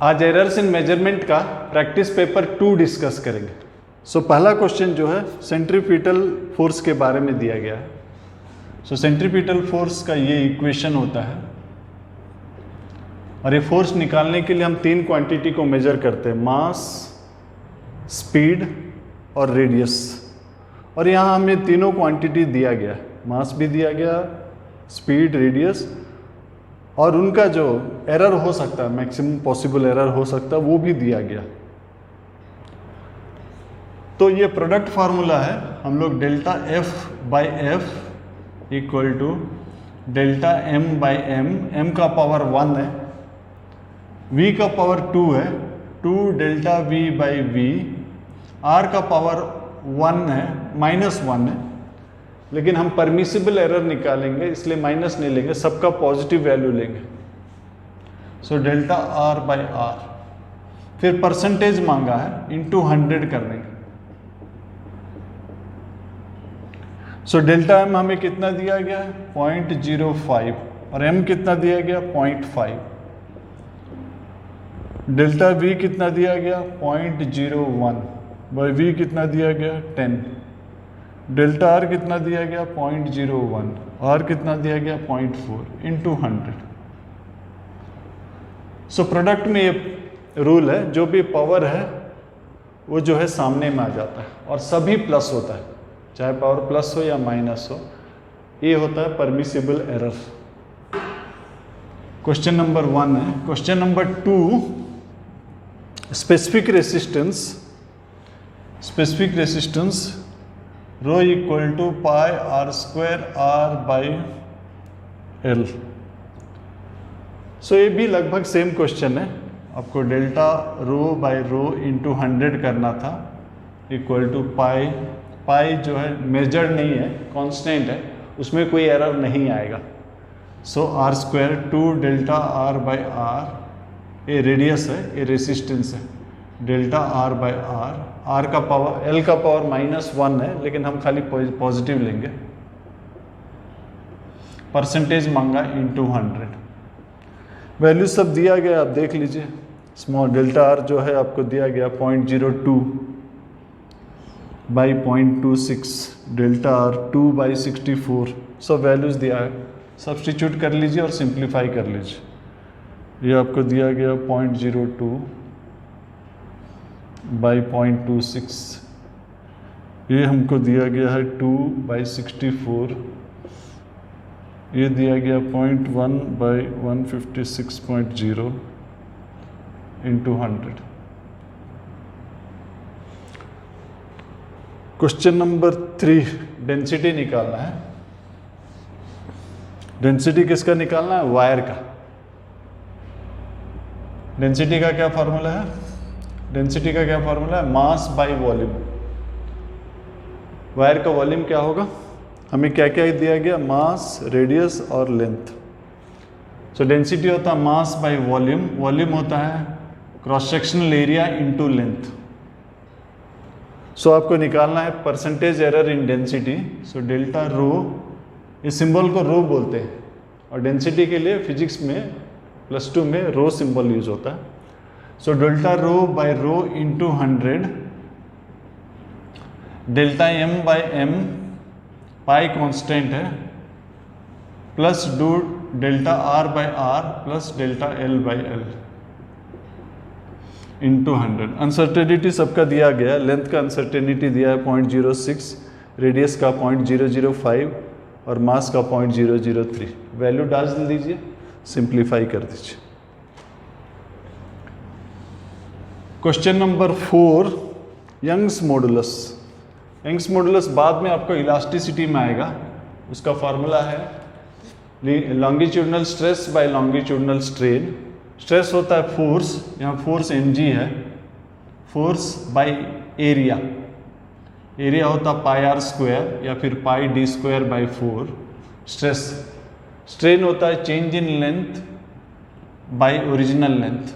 आज errors in measurement का practice paper 2 discuss करेंगे। पहला क्वेश्चन जो है सेंट्रीपिटल फोर्स के बारे में दिया गया है। सेंट्रीपिटल फोर्स का ये इक्वेशन होता है और ये फोर्स निकालने के लिए हम 3 क्वांटिटी को मेजर करते हैं, मास, स्पीड और रेडियस। और यहाँ हमें तीनों क्वांटिटी दिया गया है, मास भी दिया गया, स्पीड, रेडियस, और उनका जो एरर हो सकता है, मैक्सिमम पॉसिबल एरर हो सकता है, वो भी दिया गया। तो ये प्रोडक्ट फार्मूला है, हम लोग delta F by F equal to delta M by M, M का पावर 1 है, v का पावर 2 है, 2 delta v by V, r का पावर 1 है, -1 है, लेकिन हम परमिसिबल एरर निकालेंगे इसलिए माइनस नहीं लेंगे, सबका पॉजिटिव वैल्यू लेंगे। डेल्टा r बाई आर, फिर परसेंटेज मांगा है, इंटू 100 कर देंगे। डेल्टा m हमें कितना दिया गया है, 0.05, और m कितना दिया गया, 0.5। डेल्टा v कितना दिया गया, 0.01, बाई v कितना दिया गया, 10। डेल्टा r कितना दिया गया, 0.01, r कितना दिया गया, 0.4 इंटू 100। प्रोडक्ट में ये रूल है, जो भी पावर है वो जो है सामने में आ जाता है और सभी प्लस होता है, चाहे पावर प्लस हो या माइनस हो, ये होता है परमिसिबल एरर। क्वेश्चन नंबर 1 है। Question number 2, specific resistance rho equal to pi R square R by L. ये भी लगभग सेम क्वेश्चन है, आपको delta rho by rho into 100 करना था, इक्वल टू पाई जो है मेजर्ड नहीं है, कांस्टेंट है, उसमें कोई एरर नहीं आएगा। R square 2 delta R by R, ये रेडियस है, ये रेसिस्टेंस है, delta R by R, R का पावर, एल का पावर -1 है, लेकिन हम खाली पॉजिटिव लेंगे। परसेंटेज मांगा इंटू 100, वैल्यू सब दिया गया, आप देख लीजिए। स्मॉल डेल्टा आर जो है आपको दिया गया 0.02 बाई 0.26, डेल्टा आर 2 बाई 64, सब वैल्यूज दिया है, सब्स्टिट्यूट कर लीजिए और सिंप्लीफाई कर लीजिए। ये आपको दिया गया 0.02 बाई 0.26, ये हमको दिया गया है 2 बाई 64, ये दिया गया 0.1 by 156.0 into 100। Question number 3, density निकालना है। डेंसिटी किसका निकालना है, वायर का। डेंसिटी का क्या फॉर्मूला है, डेंसिटी का क्या फॉर्मूला है, मास बाई वॉल्यूम। वायर का वॉल्यूम क्या होगा, हमें क्या क्या दिया गया, मास, रेडियस और लेंथ। डेंसिटी होता है मास बाई वॉल्यूम, वॉल्यूम होता है cross sectional area into length. आपको निकालना है percentage error in density. Delta rho, इस सिंबल को रो बोलते हैं, और डेंसिटी के लिए फिजिक्स में +2 में रो सिंबल यूज होता है। Delta rho by rho into 100, delta M by M, pi constant है, plus delta R by R plus delta L by L into 100। Uncertainty सबका दिया गया, लेंथ का अनसर्टेनिटी दिया है 0.06, रेडियस का 0.005 और मास का 0.003। वैल्यू डाल दीजिए, सिंप्लीफाई कर दीजिए। Question number 4, Young's modulus. Young's modulus बाद में आपको इलास्टिसिटी में आएगा, उसका फॉर्मूला है longitudinal stress by longitudinal strain. Stress होता है फोर्स, यहाँ फोर्स mg है, फोर्स बाय एरिया, एरिया होता पाई आर स्क्वायर या फिर pi D square by 4। Stress, strain होता है change in length by original length.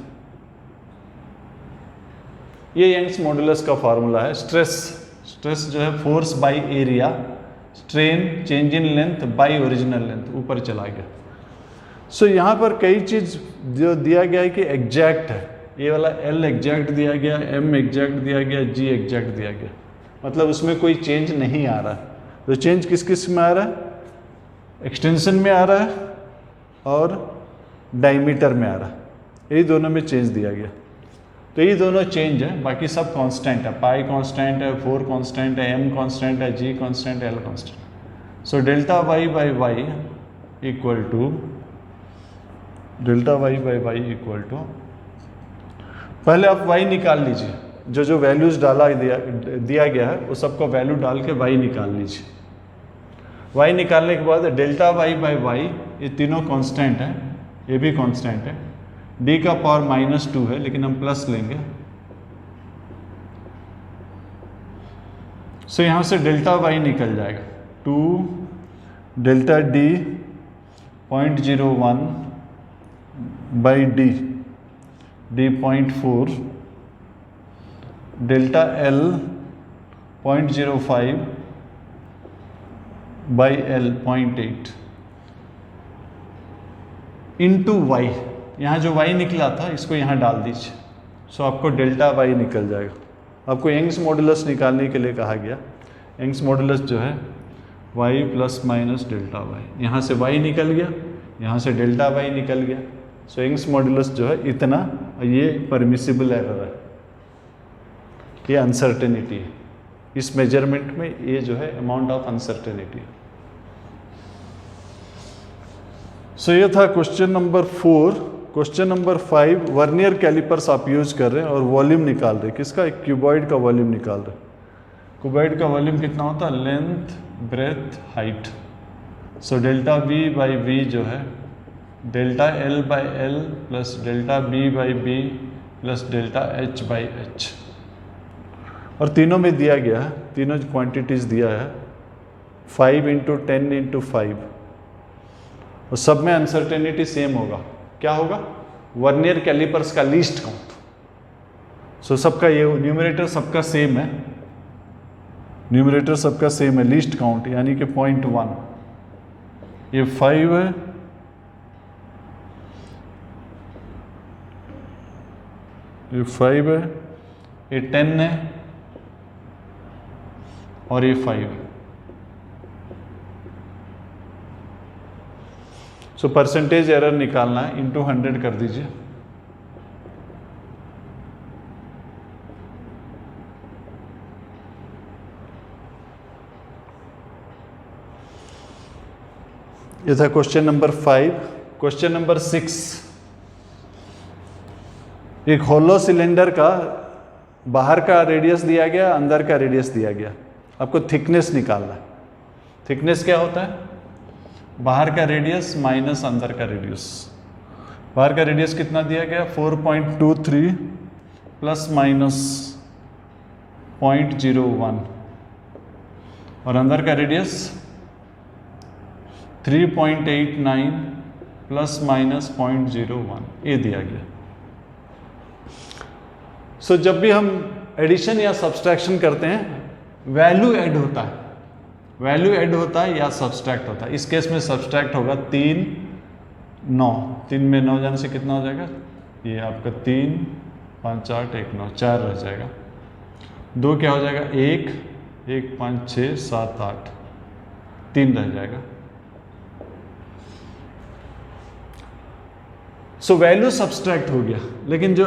ये यंग्स मॉडुलस का फॉर्मूला है। स्ट्रेस जो है force by area, strain change in length by original length, ऊपर चला गया। यहाँ पर कई चीज़ जो दिया गया है कि एग्जैक्ट है, ये वाला L एग्जैक्ट दिया गया, M एग्जैक्ट दिया गया, G एग्जैक्ट दिया गया, मतलब उसमें कोई चेंज नहीं आ रहा है। तो चेंज किस किस में आ रहा है? एक्सटेंशन में आ रहा है और डायमीटर में आ रहा है, यही दोनों में चेंज दिया गया। तो ये दोनों चेंज है, बाकी सब कांस्टेंट है। पाई कांस्टेंट है, 4 कांस्टेंट है, M कांस्टेंट है, G कांस्टेंट है, L constant. So delta Y by Y equal to पहले आप y निकाल लीजिए, जो वैल्यूज डाला दिया गया है वो सबको वैल्यू डाल के y निकाल लीजिए। y निकालने के बाद डेल्टा वाई बाई वाई, ये तीनों कांस्टेंट है, ये भी कांस्टेंट है। d का पावर -2 है, लेकिन हम प्लस लेंगे। सो यहाँ से डेल्टा y निकल जाएगा 2 delta d 0.01 by d 0.4 delta L 0.05 by L 0.8 into Y. यहाँ जो y निकला था इसको यहाँ डाल दीजिए। सो आपको डेल्टा y निकल जाएगा। आपको यंग्स मॉडुलस निकालने के लिए कहा गया। यंग्स मॉडुलस जो है y plus minus delta y, यहाँ से y निकल गया, यहाँ से डेल्टा y निकल गया। सो यंग्स मॉडुलस जो है इतना, ये परमिसिबल एरर है, ये अनसर्टेनिटी है। इस मेजरमेंट में ये जो है अमाउंट ऑफ अनसर्टेनिटी है। सो ये था question number 4। Question number 5, vernier calipers आप यूज कर रहे हैं और वॉल्यूम निकाल रहे हैं। किसका? एक क्यूबॉइड का वॉल्यूम निकाल रहे हैं। क्यूबॉइड का वॉल्यूम कितना होता है? Length, breadth, height. So delta v by v जो है delta L by L plus delta b by b plus delta h by h। और तीनों में दिया गया है, तीनों क्वांटिटीज दिया है 5 इंटू 10 इंटू 5, और सब में अनसर्टेनिटी सेम होगा। क्या होगा? वर्नियर कैलिपर्स का लीस्ट काउंट। सो सबका ये न्यूमरेटर सबका सेम है, न्यूमरेटर सबका सेम है, लीस्ट काउंट यानी कि 0.1। ये 5 है, ये 5 है, ये 10 है और ये 5 है। सो परसेंटेज एरर निकालना है, इंटू 100 कर दीजिए। ये था क्वेश्चन नंबर 5। क्वेश्चन नंबर 6, एक होलो सिलेंडर का बाहर का रेडियस दिया गया, अंदर का रेडियस दिया गया। आपको थिकनेस निकालना है। थिकनेस क्या होता है? बाहर का रेडियस माइनस अंदर का रेडियस। बाहर का रेडियस कितना दिया गया? 4.23 प्लस माइनस 0.01, और अंदर का रेडियस 3.89 प्लस माइनस 0.01, ये दिया गया। सो जब भी हम एडिशन या सब्सट्रैक्शन करते हैं, वैल्यू ऐड होता है, वैल्यू ऐड होता है या सब्सट्रैक्ट होता है। इस केस में सब्सट्रैक्ट होगा 3, 9, 3 में 9 जाने से कितना हो जाएगा? ये आपका 3, 5, 8, 1, 9, 4 रह जाएगा। 2 क्या हो जाएगा? 1, 1, 5, 6, 7, 8, 3 रह जाएगा। सो वैल्यू सब्सट्रैक्ट हो गया, लेकिन जो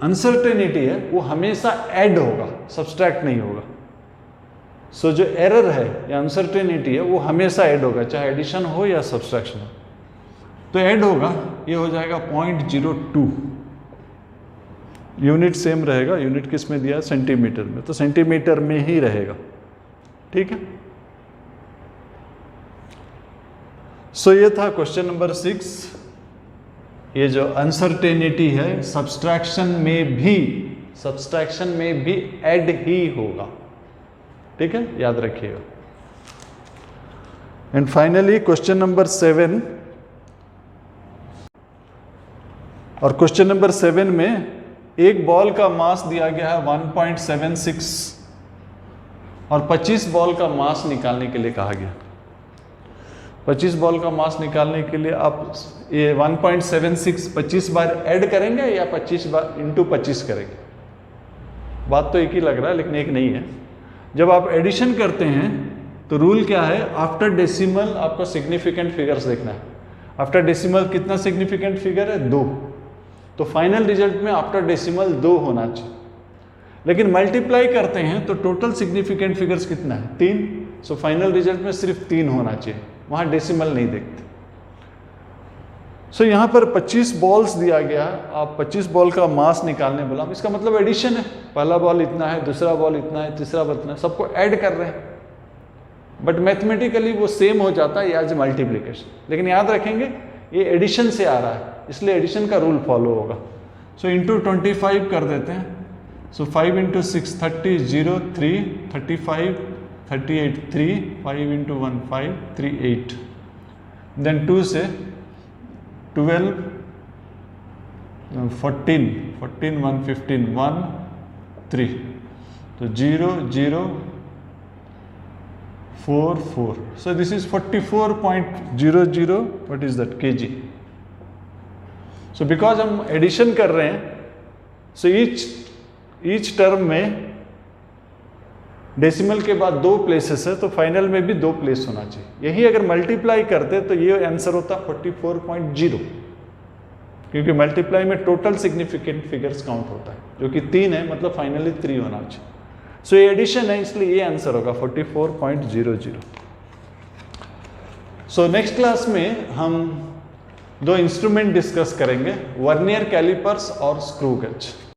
अनसर्टेनिटी है वो हमेशा ऐड होगा, सब्सट्रैक्ट नहीं होगा। सो जो एरर है या अनसर्टेनिटी है वो हमेशा ऐड होगा, चाहे एडिशन हो या सब्सट्रैक्शन हो। तो ऐड होगा, ये हो जाएगा 0.02। यूनिट सेम रहेगा, यूनिट किस में दिया है? सेंटीमीटर में, तो सेंटीमीटर में ही रहेगा। ठीक है। सो ये था क्वेश्चन नंबर 6। ये जो अनसर्टेनिटी है सब्सट्रैक्शन में भी ऐड ही होगा। ठीक है, याद रखिएगा। एंड फाइनली क्वेश्चन नंबर 7, और क्वेश्चन नंबर 7 में एक बॉल का मास दिया गया है 1.76 और 25 बॉल का मास निकालने के लिए कहा गया। 25 बॉल का मास निकालने के लिए आप ये 1.76 25 बार ऐड करेंगे या 25 बार इंटू 25 करेंगे? बात तो एक ही लग रहा है लेकिन एक नहीं है। जब आप एडिशन करते हैं तो रूल क्या है, आफ्टर डेसिमल आपको सिग्निफिकेंट फिगर्स देखना है। आफ्टर डेसिमल कितना सिग्निफिकेंट फिगर है? 2। तो फाइनल रिजल्ट में आफ्टर डेसिमल 2 होना चाहिए। लेकिन मल्टीप्लाई करते हैं तो टोटल सिग्निफिकेंट फिगर्स कितना है? 3। सो फाइनल रिजल्ट में सिर्फ 3 होना चाहिए, वहां डेसिमल नहीं देखते। सो यहाँ पर 25 बॉल्स दिया गया, आप 25 बॉल का मास निकालने बोला, इसका मतलब एडिशन है। पहला बॉल इतना है, दूसरा बॉल इतना है, तीसरा बॉल इतना है, सबको ऐड कर रहे हैं। बट मैथमेटिकली वो सेम हो जाता है एज मल्टीप्लिकेशन। लेकिन याद रखेंगे ये एडिशन से आ रहा है, इसलिए एडिशन का रूल फॉलो होगा। सो इंटू 25 कर देते हैं। सो 5 इंटू 6 30 0 3 35 38 3 5 इंटू 1 5 3 8। देन 2 से 12 14 14 1 15 1 3। तो 0 0 4 4। So this is 44.00 what is that kg. So because हम एडिशन कर रहे हैं, so each टर्म में डेसिमल के बाद 2 प्लेसेस है, तो फाइनल में भी 2 प्लेस होना चाहिए। यही अगर मल्टीप्लाई करते तो ये आंसर होता 44.0, क्योंकि मल्टीप्लाई में टोटल सिग्निफिकेंट फिगर्स काउंट होता है, जो कि 3 है, मतलब फाइनली 3 होना चाहिए। सो ये एडिशन है, इसलिए ये आंसर होगा 44.00। सो नेक्स्ट क्लास में हम 2 इंस्ट्रूमेंट डिस्कस करेंगे, वर्नियर कैलिपर्स और स्क्रू गेज।